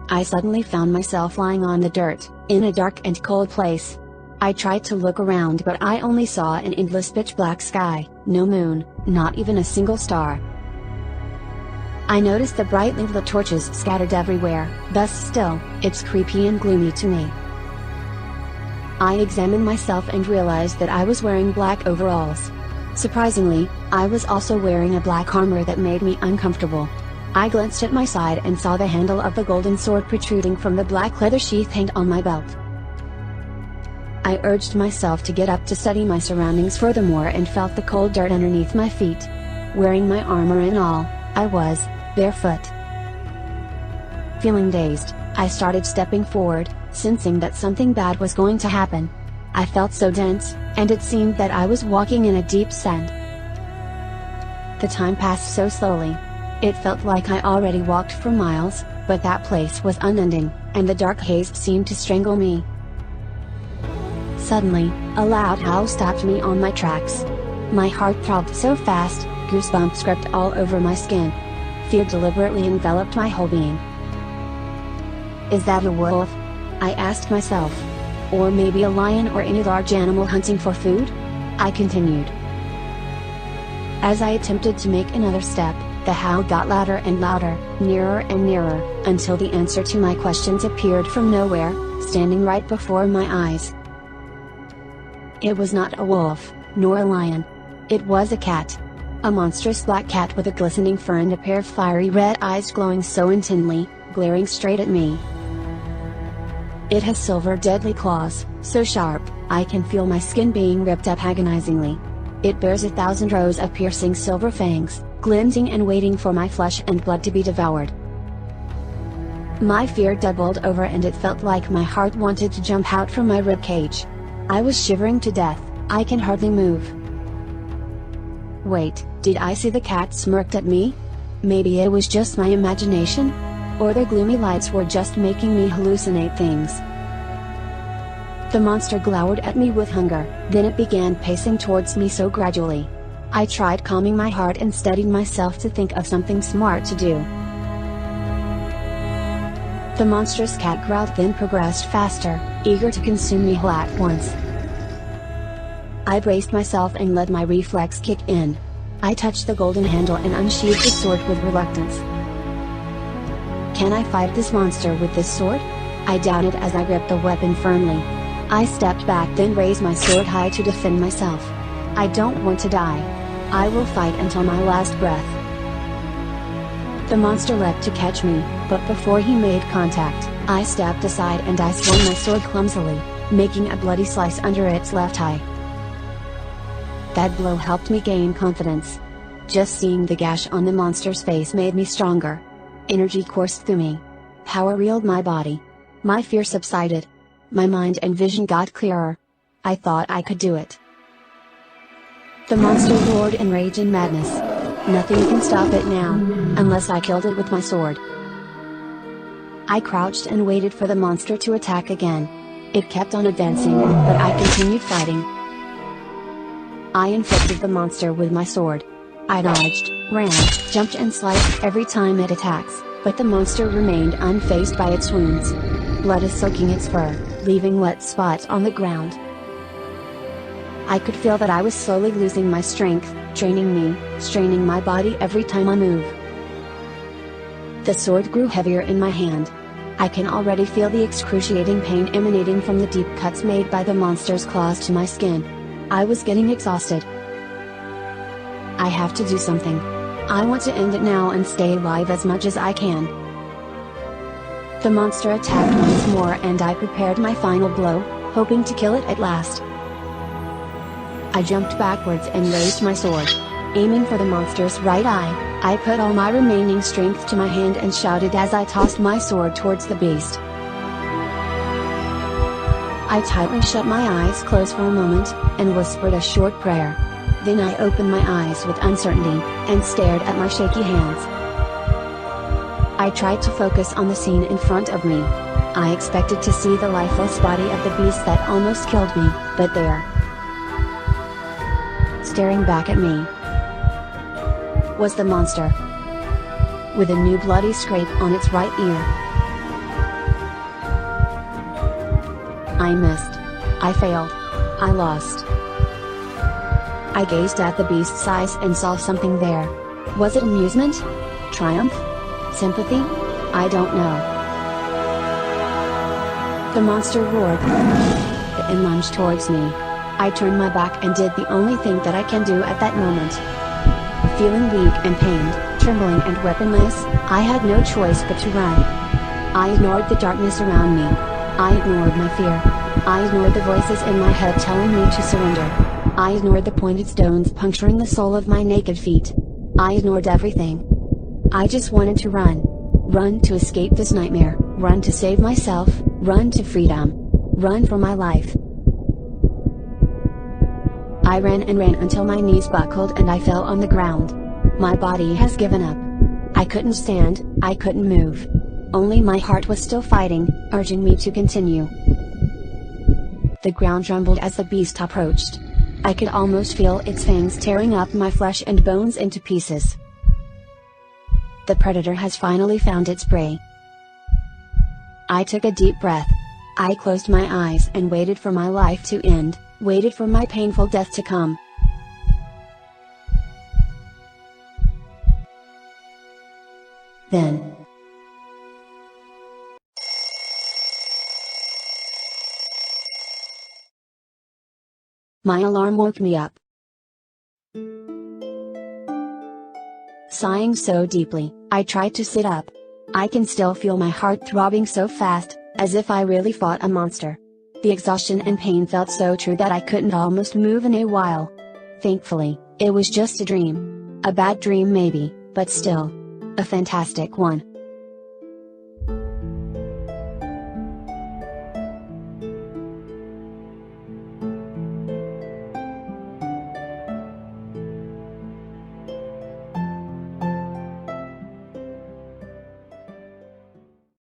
I suddenly found myself lying on the dirt, in a dark and cold place. I tried to look around, but I only saw an endless pitch black sky, no moon, not even a single star. I noticed the brightly lit torches scattered everywhere, thus still, it's creepy and gloomy to me. I examined myself and realized that I was wearing black overalls. Surprisingly, I was also wearing a black armor that made me uncomfortable. I glanced at my side and saw the handle of the golden sword protruding from the black leather sheath hanging on my belt. I urged myself to get up to study my surroundings furthermore and felt the cold dirt underneath my feet. Wearing my armor and all, I was barefoot. Feeling dazed, I started stepping forward, sensing that something bad was going to happen. I felt so tense, and it seemed that I was walking in a deep sand. The time passed so slowly. It felt like I already walked for miles, but that place was unending, and the dark haze seemed to strangle me. Suddenly, a loud howl stopped me on my tracks. My heart throbbed so fast, goosebumps crept all over my skin. Fear deliberately enveloped my whole being. Is that a wolf? I asked myself. Or maybe a lion or any large animal hunting for food? I continued. As I attempted to make another step, the howl got louder and louder, nearer and nearer, until the answer to my questions appeared from nowhere, standing right before my eyes. It was not a wolf, nor a lion. It was a cat. A monstrous black cat with a glistening fur and a pair of fiery red eyes glowing so intently, glaring straight at me. It has silver deadly claws, so sharp, I can feel my skin being ripped up agonizingly. It bears 1,000 rows of piercing silver fangs, glinting and waiting for my flesh and blood to be devoured. My fear doubled over and it felt like my heart wanted to jump out from my ribcage. I was shivering to death, I can hardly move. Wait, did I see the cat smirked at me? Maybe it was just my imagination? Or the gloomy lights were just making me hallucinate things. The monster glowered at me with hunger, then it began pacing towards me so gradually. I tried calming my heart and steadied myself to think of something smart to do. The monstrous cat growled then progressed faster, eager to consume me whole at once. I braced myself and let my reflex kick in. I touched the golden handle and unsheathed the sword with reluctance. Can I fight this monster with this sword? I doubted as I gripped the weapon firmly. I stepped back then raised my sword high to defend myself. I don't want to die. I will fight until my last breath. The monster leapt to catch me, but before he made contact, I stepped aside and I swung my sword clumsily, making a bloody slice under its left eye. That blow helped me gain confidence. Just seeing the gash on the monster's face made me stronger. Energy coursed through me. Power reeled my body. My fear subsided. My mind and vision got clearer. I thought I could do it. The monster roared in rage and madness. Nothing can stop it now, unless I killed it with my sword. I crouched and waited for the monster to attack again. It kept on advancing, but I continued fighting. I inflicted the monster with my sword. I dodged, ran, jumped and sliced every time it attacks, but the monster remained unfazed by its wounds. Blood is soaking its fur, leaving wet spots on the ground. I could feel that I was slowly losing my strength, draining me, straining my body every time I move. The sword grew heavier in my hand. I can already feel the excruciating pain emanating from the deep cuts made by the monster's claws to my skin. I was getting exhausted. I have to do something. I want to end it now and stay alive as much as I can. The monster attacked once more and I prepared my final blow, hoping to kill it at last. I jumped backwards and raised my sword. Aiming for the monster's right eye, I put all my remaining strength to my hand and shouted as I tossed my sword towards the beast. I tightly shut my eyes closed for a moment, and whispered a short prayer. Then I opened my eyes with uncertainty, and stared at my shaky hands. I tried to focus on the scene in front of me. I expected to see the lifeless body of the beast that almost killed me, but there, staring back at me, was the monster, with a new bloody scrape on its right ear. I missed. I failed. I lost. I gazed at the beast's eyes and saw something there. Was it amusement? Triumph? Sympathy? I don't know. The monster roared and lunged towards me. I turned my back and did the only thing that I can do at that moment. Feeling weak and pained, trembling and weaponless, I had no choice but to run. I ignored the darkness around me. I ignored my fear. I ignored the voices in my head telling me to surrender. I ignored the pointed stones puncturing the sole of my naked feet. I ignored everything. I just wanted to run. Run to escape this nightmare, run to save myself, run to freedom. Run for my life. I ran and ran until my knees buckled and I fell on the ground. My body has given up. I couldn't stand, I couldn't move. Only my heart was still fighting, urging me to continue. The ground rumbled as the beast approached. I could almost feel its fangs tearing up my flesh and bones into pieces. The predator has finally found its prey. I took a deep breath. I closed my eyes and waited for my life to end, waited for my painful death to come. Then, my alarm woke me up. Sighing so deeply, I tried to sit up. I can still feel my heart throbbing so fast, as if I really fought a monster. The exhaustion and pain felt so true that I couldn't almost move in a while. Thankfully, it was just a dream. A bad dream maybe, but still. A fantastic one.